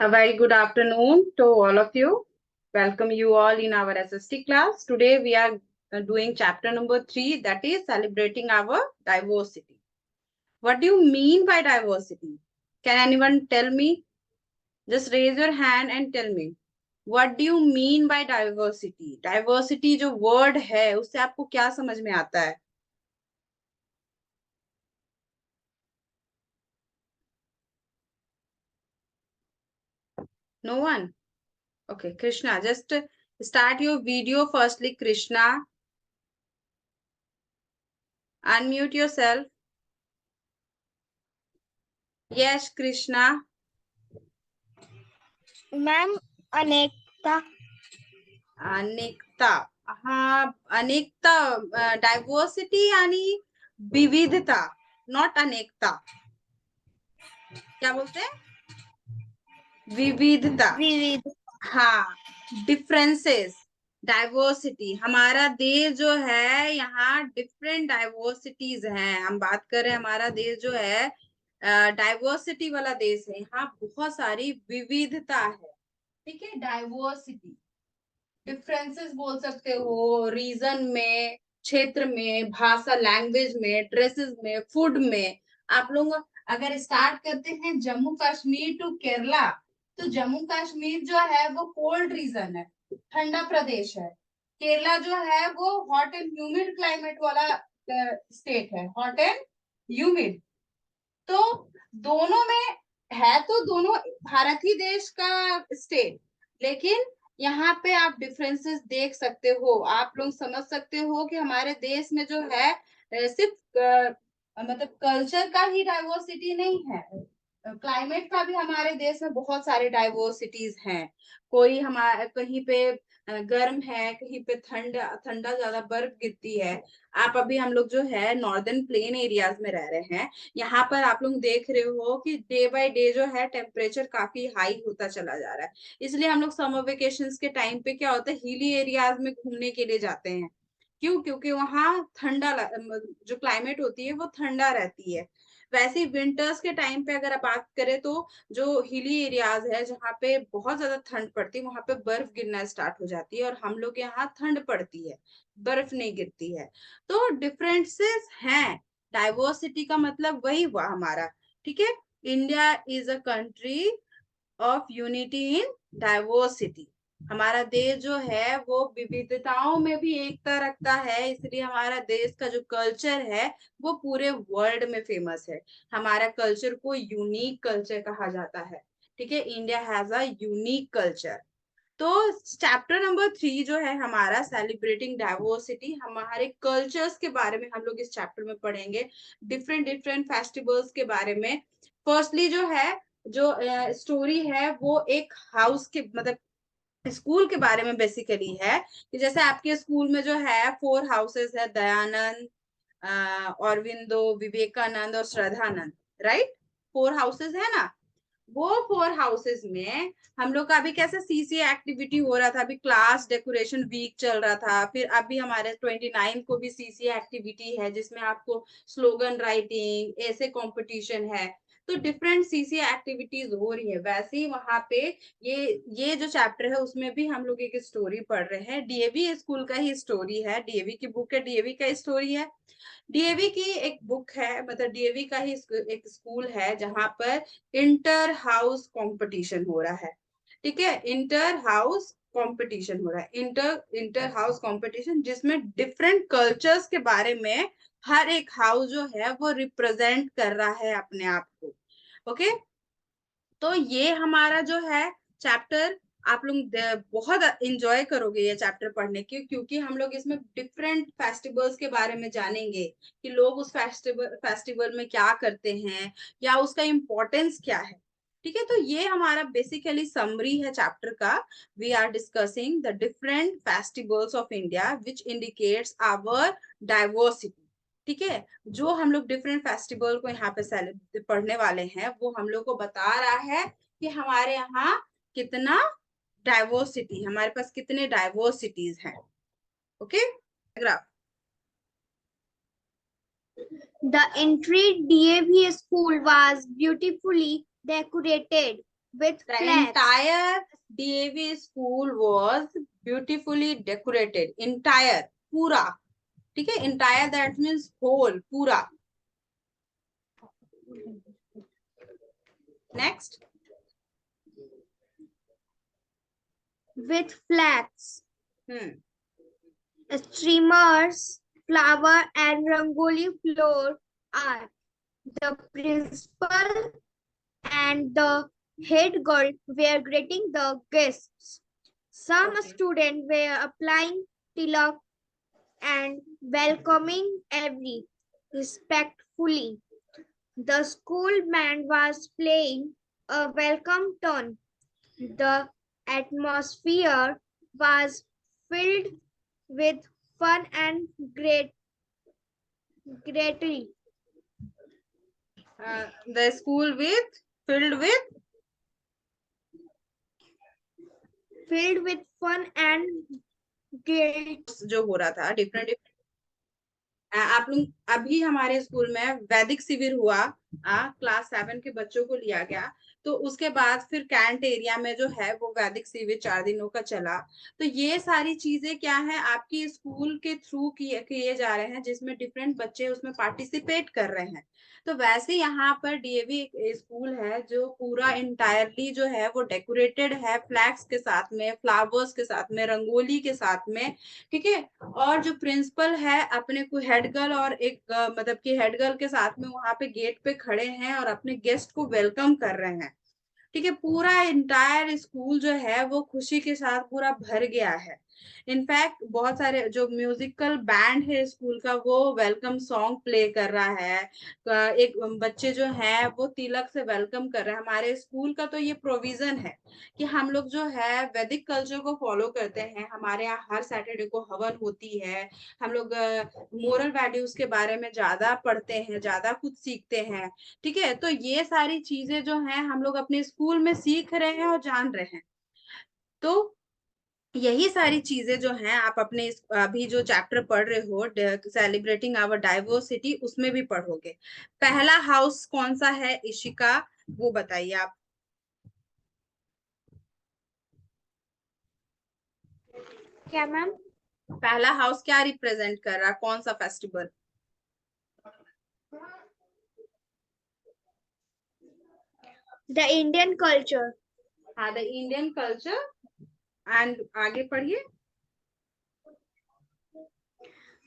A very good afternoon to all of you. Welcome you all in our SST class. Today we are doing chapter number 3, that is celebrating our diversity. What do you mean by diversity? Can anyone tell me? Just raise your hand and tell me. What do you mean by diversity? Diversity जो word है उससे आपको क्या समझ में आता है? No one? Okay, Krishna, just start your video firstly, Krishna. Unmute yourself. Yes, Krishna. Ma'am अनेकता अनेकता. हाँ, अनेकता. डाइवर्सिटी यानी विविधता, नॉट अनेकता. क्या बोलते हैं? विविधता. विविध हाँ, डिफरेंसेस. डाइवर्सिटी. हमारा देश जो है यहाँ डिफरेंट डाइवर्सिटीज हैं. हम बात कर रहे हैं हमारा देश जो है डाइवर्सिटी वाला देश है. यहाँ बहुत सारी विविधता है. ठीक है, डाइवर्सिटी. डिफरेंसेस बोल सकते हो रीजन में, क्षेत्र में, भाषा लैंग्वेज में, ड्रेसेस में, फूड में. आप लोग अगर स्टार्ट करते हैं जम्मू कश्मीर टू केरला, तो जम्मू कश्मीर जो है वो कोल्ड रीजन है, ठंडा प्रदेश है. केरला जो है वो हॉट एंड ह्यूमिड क्लाइमेट वाला स्टेट है, हॉट एंड ह्यूमिड. तो दोनों में है, तो दोनों भारत ही देश का स्टेट, लेकिन यहाँ पे आप डिफरेंसेस देख सकते हो. आप लोग समझ सकते हो कि हमारे देश में जो है सिर्फ मतलब कल्चर का ही डाइवर्सिटी नहीं है, क्लाइमेट का भी हमारे देश में बहुत सारे डाइवर्सिटीज हैं. कोई हमारे कहीं पे गर्म है, कहीं पे ठंडा ठंडा ज्यादा बर्फ गिरती है. आप अभी हम लोग जो है नॉर्दर्न प्लेन एरियाज में रह रहे हैं. यहाँ पर आप लोग देख रहे हो कि डे बाय डे जो है टेम्परेचर काफी हाई होता चला जा रहा है. इसलिए हम लोग समर वेकेशंस के टाइम पे क्या होता है, हिली एरियाज में घूमने के लिए जाते हैं. क्यों? क्योंकि वहाँ ठंडा जो क्लाइमेट होती है वो ठंडा रहती है. वैसे ही विंटर्स के टाइम पे अगर आप बात करें तो जो हिली एरियाज है जहाँ पे बहुत ज्यादा ठंड पड़ती है, वहां पे बर्फ गिरना स्टार्ट हो जाती है. और हम लोग यहाँ ठंड पड़ती है, बर्फ नहीं गिरती है. तो डिफरेंसेस हैं. डाइवर्सिटी का मतलब वही हुआ हमारा. ठीक है, India is a country of unity in diversity. हमारा देश जो है वो विविधताओं में भी एकता रखता है. इसलिए हमारा देश का जो कल्चर है वो पूरे वर्ल्ड में फेमस है. हमारा कल्चर को यूनिक कल्चर कहा जाता है. ठीक है, India has a unique culture. तो चैप्टर नंबर 3 जो है हमारा सेलिब्रेटिंग डाइवर्सिटी, हमारे कल्चर्स के बारे में हम लोग इस चैप्टर में पढ़ेंगे. डिफरेंट डिफरेंट फेस्टिवल्स के बारे में. फर्स्टली जो है, जो स्टोरी है वो एक हाउस के मतलब स्कूल के बारे में बेसिकली है. कि जैसे आपके स्कूल में जो है 4 हाउसेस है, दयानंद, औरविंदो, विवेकानंद और श्रद्धानंद. राइट, 4 हाउसेस है ना. वो 4 हाउसेस में हम लोग का अभी कैसे सीसीए एक्टिविटी हो रहा था. अभी क्लास डेकोरेशन वीक चल रहा था. फिर अभी हमारे 29 को भी सीसीए एक्टिविटी है जिसमें आपको स्लोगन राइटिंग ऐसे कंपटीशन है. तो डिफरेंट सीसीए एक्टिविटीज हो रही है. वैसे ही वहां पे ये जो चैप्टर है उसमें भी हम लोग एक स्टोरी पढ़ रहे हैं. डीएवी स्कूल का ही स्टोरी है, डीएवी की बुक है, डीएवी का स्टोरी है. डीएवी की एक बुक है, मतलब डीएवी का ही एक स्कूल है जहां पर इंटर हाउस कंपटीशन हो रहा है. ठीक है, इंटर हाउस कंपटीशन हो रहा है, इंटर इंटर हाउस कंपटीशन, जिसमें डिफरेंट कल्चर्स के बारे में हर एक हाउस जो है वो रिप्रेजेंट कर रहा है अपने आप को. ओके, तो ये हमारा जो है चैप्टर, आप लोग बहुत इंजॉय करोगे ये चैप्टर पढ़ने के, क्योंकि हम लोग इसमें डिफरेंट फेस्टिवल्स के बारे में जानेंगे कि लोग उस फेस्टिवल में क्या करते हैं या उसका इम्पोर्टेंस क्या है. ठीक है, तो ये हमारा बेसिकली समरी है चैप्टर का. We are discussing the different festivals of India which indicates our diversity. ठीक है, जो हम लोग डिफरेंट फेस्टिवल को यहाँ पे पढ़ने वाले हैं वो हम लोग को बता रहा है कि हमारे यहाँ कितना डाइवर्सिटी, हमारे पास कितने डाइवर्सिटीज हैं. Okay, graph. The entry DAV school was beautifully decorated with The flags. entire DAV school was beautifully decorated. Entire, पूरा, ठीक है? Entire that means whole, पूरा. Next. With flags, Hmm. streamers, flower and rangoli floor art. The principal and the head girl were greeting the guests. Some Okay. students were applying tilak and welcoming every respectfully. The school band was playing a welcome tune. The atmosphere was filled with fun and gratitude. The school filled Filled with fun and guilt. जो हो रहा था different. आप लोग अभी हमारे school में वैदिक शिविर हुआ, क्लास 7 के बच्चों को लिया गया. तो उसके बाद फिर कैंट एरिया में जो है वो वैदिक शिविर 4 दिनों का चला. तो ये सारी चीजें क्या है आपकी स्कूल के थ्रू किए जा रहे हैं, जिसमें डिफरेंट बच्चे उसमें पार्टिसिपेट कर रहे हैं. तो वैसे यहाँ पर डीएवी एक स्कूल है जो पूरा इंटायरली जो है वो डेकोरेटेड है, फ्लैग्स के साथ में, फ्लावर्स के साथ में, रंगोली के साथ में, ठीक है. और जो प्रिंसिपल है अपने को हेड गर्ल और एक मतलब कि हेड गर्ल के साथ में वहां पे गेट पे खड़े हैं और अपने गेस्ट को वेलकम कर रहे हैं, ठीक है. पूरा इंटायर स्कूल जो है वो खुशी के साथ पूरा भर गया है. इनफैक्ट बहुत सारे जो म्यूजिकल बैंड है स्कूल का वो वेलकम सॉन्ग प्ले कर रहा है. एक बच्चे जो है वो तिलक से वेलकम कर रहे हैं. हमारे स्कूल का तो ये प्रोविजन है कि हम लोग जो है वैदिक कल्चर को फॉलो करते हैं. हमारे यहाँ हर सैटरडे को हवन होती है. हम लोग मोरल वैल्यूज के बारे में ज्यादा पढ़ते हैं, ज्यादा कुछ सीखते हैं, ठीक है. तो ये सारी चीजें जो हैं हम लोग अपने स्कूल में सीख रहे हैं और जान रहे हैं. तो यही सारी चीजें जो हैं आप अपने अभी जो चैप्टर पढ़ रहे हो सेलिब्रेटिंग आवर डाइवर्सिटी उसमें भी पढ़ोगे. पहला हाउस कौन सा है इशिका, वो बताइए आप. क्या मैम? पहला हाउस क्या रिप्रेजेंट कर रहा है, कौन सा फेस्टिवल? The Indian culture. हाँ, द इंडियन कल्चर. एंड आगे पढ़िए.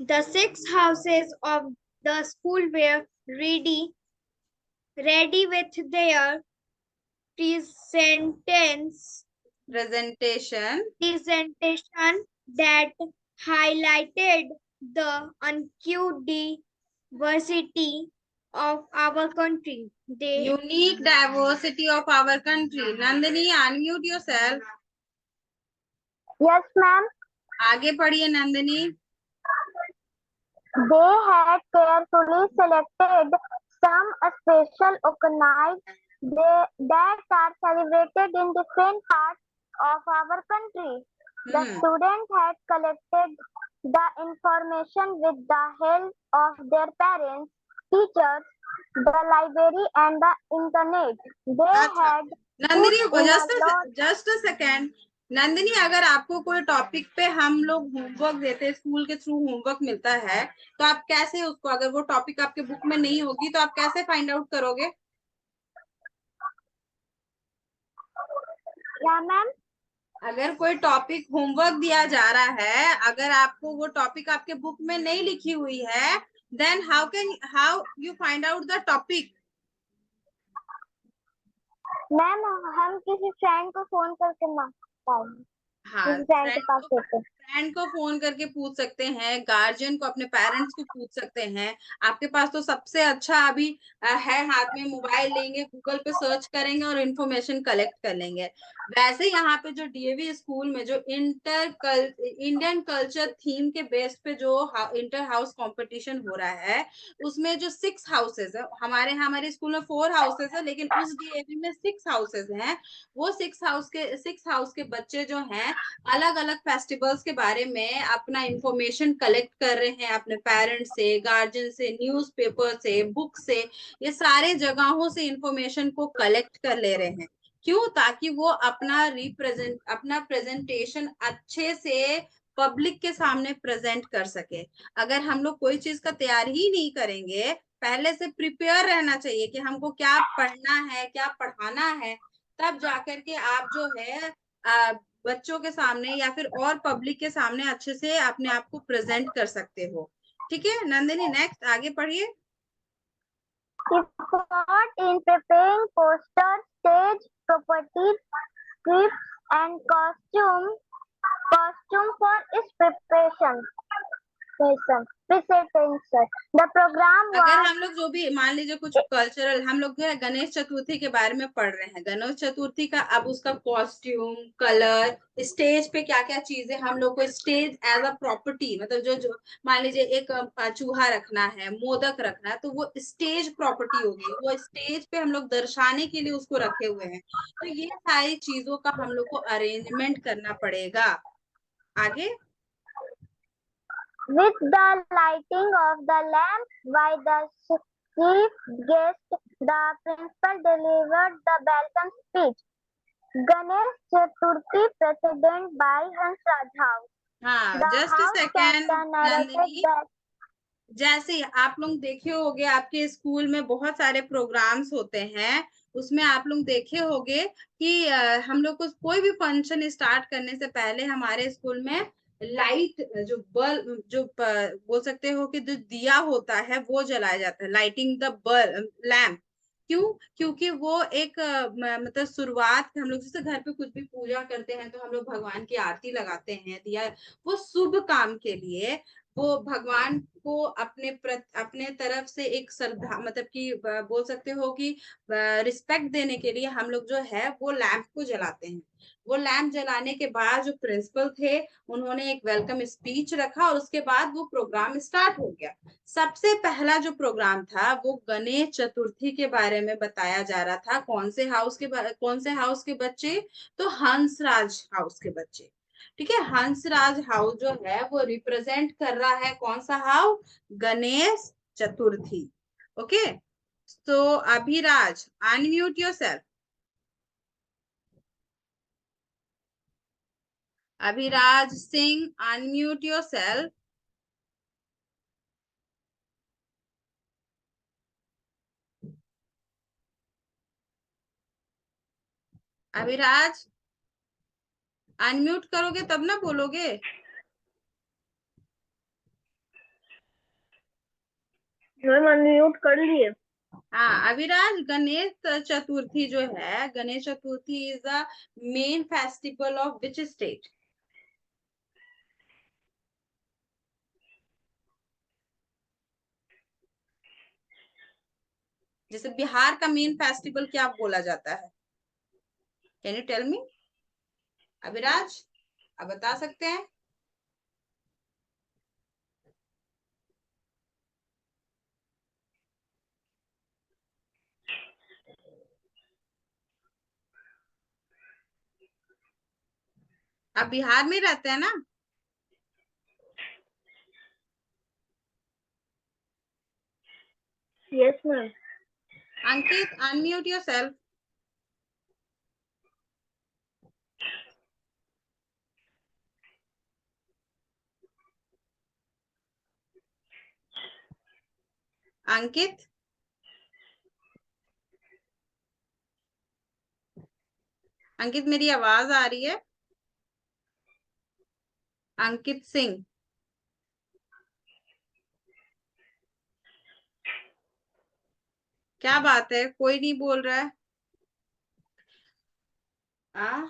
The 6 houses of the school were ready with their presentations presentation that highlighted the unquestioned diversity of our country. They unique diversity of our country. Nandini unmute yourself. Yes, ma'am. आगे पढ़िए Nandini. They had carefully selected some special organized that are celebrated in different parts of our country. The students had collected the information with the help of their parents, teachers, the library, and the internet. They अच्छा had Nandini put in a lot. Just a second. Nandini अगर आपको कोई topic पे हम लोग homework देते हैं, school के थ्रू होमवर्क मिलता है, तो आप कैसे उसको, अगर वो टॉपिक आपके बुक में नहीं होगी तो आप कैसे फाइंड आउट करोगे? Yeah, ma'am. अगर कोई टॉपिक होमवर्क दिया जा रहा है, अगर आपको वो टॉपिक आपके बुक में नहीं लिखी हुई है, then how you find out the topic? Ma'am हम किसी फ्रेंड को फोन करके मांगते हाँ, किसी फ्रेंड के पास देते हैं। फ्रेंड को फोन करके पूछ सकते हैं, गार्जियन को, अपने पेरेंट्स को पूछ सकते हैं. आपके पास तो सबसे अच्छा अभी है, हाथ में मोबाइल लेंगे, गूगल पे सर्च करेंगे और इन्फॉर्मेशन कलेक्ट कर लेंगे. वैसे यहाँ पे जो डीएवी स्कूल में जो इंडियन कल्चर थीम के बेस पे जो इंटर हाउस कंपटीशन हो रहा है, उसमें जो 6 हाउसेज है, हमारे स्कूल में 4 हाउसेज है, लेकिन उस डीएवी में 6 हाउसेज हैं. वो 6 हाउस के बच्चे जो हैं अलग अलग फेस्टिवल्स के बारे में अपना इंफॉर्मेशन कलेक्ट कर रहे हैं, अपने पेरेंट्स से, गार्जियन से, न्यूज़पेपर से, बुक से, ये सारे जगहों से इंफॉर्मेशन को कलेक्ट कर ले रहे हैं. क्यों? ताकि वो अपना प्रेजेंटेशन अच्छे से पब्लिक के सामने प्रेजेंट कर सके। अगर हम लोग कोई चीज का तैयारी ही नहीं करेंगे, पहले से प्रिपेयर रहना चाहिए कि हमको क्या पढ़ना है, क्या पढ़ाना है, तब जाकर के आप जो है बच्चों के सामने या फिर और पब्लिक के सामने अच्छे से अपने आप को प्रेजेंट कर सकते हो। ठीक है नंदिनी, नेक्स्ट आगे पढ़िए। Effort in preparing posters, stage properties, scripts, and costume for its presentation. The program अगर was हम लोग जो भी मान लीजिए कुछ कल्चरल, हम लोग जो है गणेश चतुर्थी के बारे में पढ़ रहे हैं, गणेश चतुर्थी का अब उसका कॉस्ट्यूम, कलर, स्टेज पे क्या क्या चीजें हम लोग को, स्टेज एज अ प्रॉपर्टी, मतलब जो जो मान लीजिए एक चूहा रखना है, मोदक रखना है, तो वो स्टेज प्रॉपर्टी होगी, वो स्टेज पे हम लोग दर्शाने के लिए उसको रखे हुए हैं। तो ये सारी चीजों का हम लोग को अरेंजमेंट करना पड़ेगा। आगे। with the lighting of the lamp by the chief guest. The principal delivered the welcome speech. Ganesh Chaturthi president by Hansraj House. हाँ, The just house second captain narrated Nandini. that जैसे आप लोग देखे होंगे आपके स्कूल में बहुत सारे प्रोग्राम्स होते हैं, उसमें आप लोग देखे होंगे कि हम लोग को कोई भी फंक्शन स्टार्ट करने से पहले हमारे स्कूल में लाइट, जो बल्ब, जो बोल सकते हो कि जो दिया होता है वो जलाया जाता है, लाइटिंग द बल्ब लैम्प। क्यों? क्योंकि वो एक मतलब शुरुआत, हम लोग जैसे घर पे कुछ भी पूजा करते हैं तो हम लोग भगवान की आरती लगाते हैं, दिया, वो शुभ काम के लिए, वो भगवान को अपने तरफ से एक श्रद्धा, मतलब कि बोल सकते हो कि रिस्पेक्ट देने के लिए हम लोग जो है वो लैंप को जलाते हैं। वो लैंप जलाने के बाद जो प्रिंसिपल थे, उन्होंने एक वेलकम स्पीच रखा और उसके बाद वो प्रोग्राम स्टार्ट हो गया। सबसे पहला जो प्रोग्राम था वो गणेश चतुर्थी के बारे में बताया जा रहा था। कौन से हाउस के बच्चे? तो हंसराज हाउस के बच्चे। ठीक है, हंसराज हाउस जो है वो रिप्रेजेंट कर रहा है कौन सा हाउस? गणेश चतुर्थी। ओके, तो Abhiraj, unmute yourself. Abhiraj Singh, unmute yourself. Abhiraj, unmute करोगे तब ना बोलोगे। मैम अनम्यूट कर लिए। हाँ अभिराज, गणेश चतुर्थी जो है, Ganesh Chaturthi is the main festival of which state? जैसे बिहार का मेन फेस्टिवल क्या बोला जाता है? Can you tell me Abhiraj? आप बता सकते हैं? आप बिहार में रहते हैं ना? Yes ma'am. Ankit, unmute yourself. Ankit, Ankit मेरी आवाज आ रही है? अंकित सिंह। क्या बात है, कोई नहीं बोल रहा है? Uh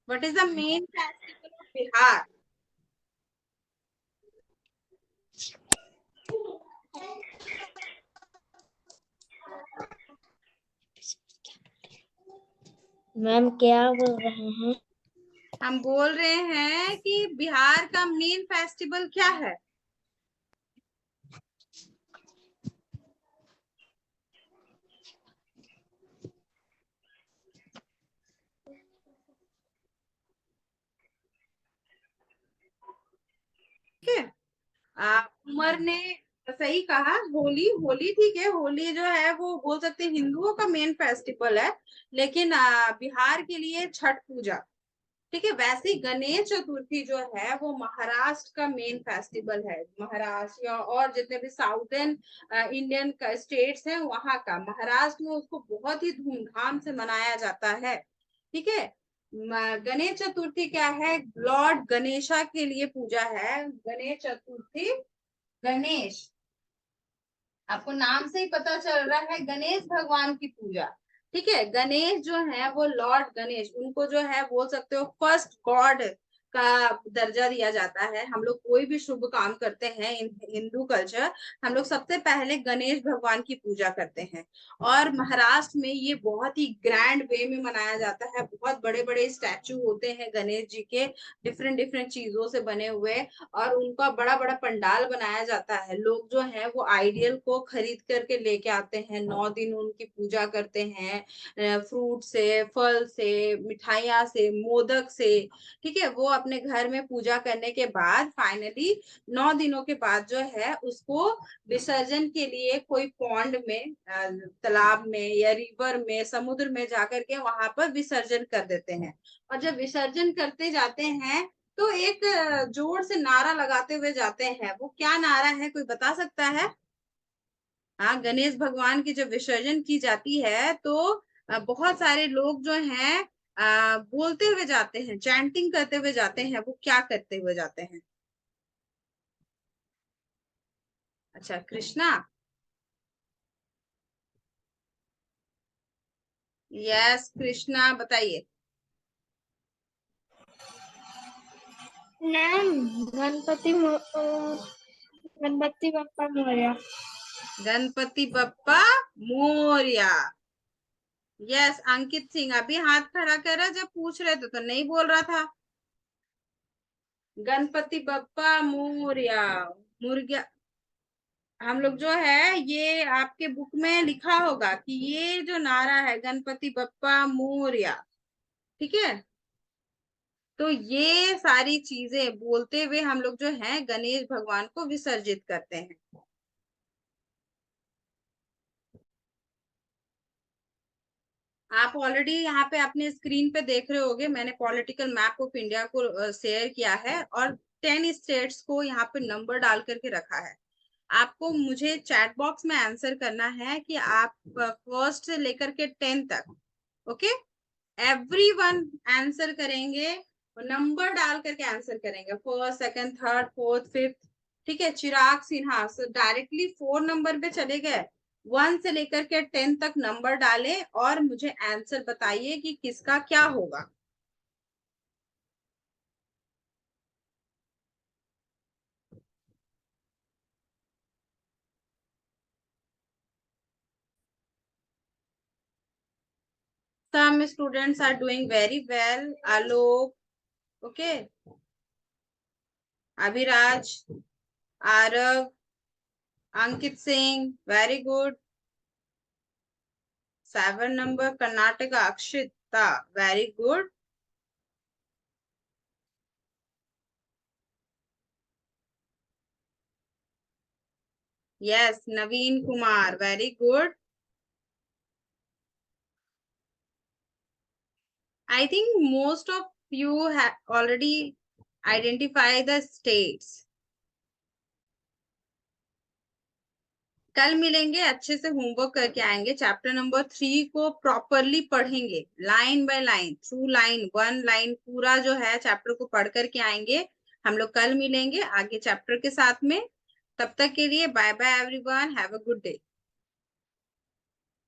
what is the main festival of Bihar? Ma'am क्या बोल रहे हैं? हम बोल रहे हैं कि बिहार का मेन फेस्टिवल क्या है? उमर ने सही कहा, होली, होली ठीक है, होली जो है वो बोल सकते हैं हिंदुओं का मेन फेस्टिवल है, लेकिन बिहार के लिए छठ पूजा, ठीक है। वैसे ही गणेश चतुर्थी जो है वो महाराष्ट्र का मेन फेस्टिवल है, महाराष्ट्र या और जितने भी साउथर्न इंडियन का स्टेट्स हैं वहां का, महाराष्ट्र में उसको बहुत ही धूमधाम से मनाया जाता है, ठीक है। गणेश चतुर्थी क्या है, लॉर्ड गणेशा के लिए पूजा है गणेश चतुर्थी। गणेश, आपको नाम से ही पता चल रहा है, गणेश भगवान की पूजा, ठीक है। गणेश जो है वो लॉर्ड गणेश, उनको जो है बोल सकते हो फर्स्ट गॉड का दर्जा दिया जाता है। हम लोग कोई भी शुभ काम करते हैं इन हिंदू कल्चर, हम लोग सबसे पहले गणेश भगवान की पूजा करते हैं। और महाराष्ट्र में ये बहुत ही ग्रैंड वे में मनाया जाता है, बहुत बड़े बड़े स्टैचू होते हैं गणेश जी के, डिफरेंट डिफरेंट चीजों से बने हुए, और उनका बड़ा बड़ा पंडाल बनाया जाता है। लोग जो है वो आइडियल को खरीद करके लेके आते हैं, 9 दिन उनकी पूजा करते हैं, फ्रूट से, फल से, मिठाइयाँ से, मोदक से, ठीक है। वो अपने घर में पूजा करने के बाद फाइनली 9 दिनों के बाद जो है उसको विसर्जन के लिए कोई पॉन्ड में, तालाब में या रिवर में, समुद्र में जाकर के वहां पर विसर्जन कर देते हैं। और जब विसर्जन करते जाते हैं तो एक जोर से नारा लगाते हुए जाते हैं, वो क्या नारा है, कोई बता सकता है? हाँ, गणेश भगवान की जब विसर्जन की जाती है तो बहुत सारे लोग जो हैं बोलते हुए जाते हैं, चैंटिंग करते हुए जाते हैं, वो क्या करते हुए जाते हैं? अच्छा, कृष्णा। यस, कृष्णा, बताइए। मैम गणपति बप्पा मोरया। गणपति बप्पा मोरया। यस, अंकित सिंह अभी हाथ खड़ा करा, जब पूछ रहे थे तो नहीं बोल रहा था। गणपति बप्पा मोरया, मुर्गा। हम लोग जो है ये आपके बुक में लिखा होगा कि ये जो नारा है गणपति बप्पा मोरया, ठीक है। तो ये सारी चीजें बोलते हुए हम लोग जो है गणेश भगवान को विसर्जित करते हैं। आप ऑलरेडी यहाँ पे अपने स्क्रीन पे देख रहे होगे, मैंने पॉलिटिकल मैप ऑफ इंडिया को शेयर किया है और 10 स्टेट्स को यहाँ पे नंबर डाल करके रखा है। आपको मुझे चैट बॉक्स में आंसर करना है कि आप फर्स्ट से लेकर के 10 तक, ओके, एवरीवन आंसर करेंगे, नंबर डाल करके आंसर करेंगे, first, second, third, fourth, fifth, ठीक है। चिराग सिन्हा डायरेक्टली 4 नंबर पे चले गए, 1 से लेकर के 10 तक नंबर डाले और मुझे आंसर बताइए कि किसका क्या होगा। Some students are doing very well. Alok, okay, Abhiraj, Arav, Ankit Singh, very good. 7 number, Karnataka, Akshita, very good. Yes, Naveen Kumar, very good. I think most of you have already identified the states. कल मिलेंगे, अच्छे से homework करके आएंगे, chapter number 3 को properly पढ़ेंगे, line by line, through line, 1 line पूरा जो है चैप्टर को पढ़ करके आएंगे। हम लोग कल मिलेंगे आगे चैप्टर के साथ में। तब तक के लिए bye bye everyone, have a good day.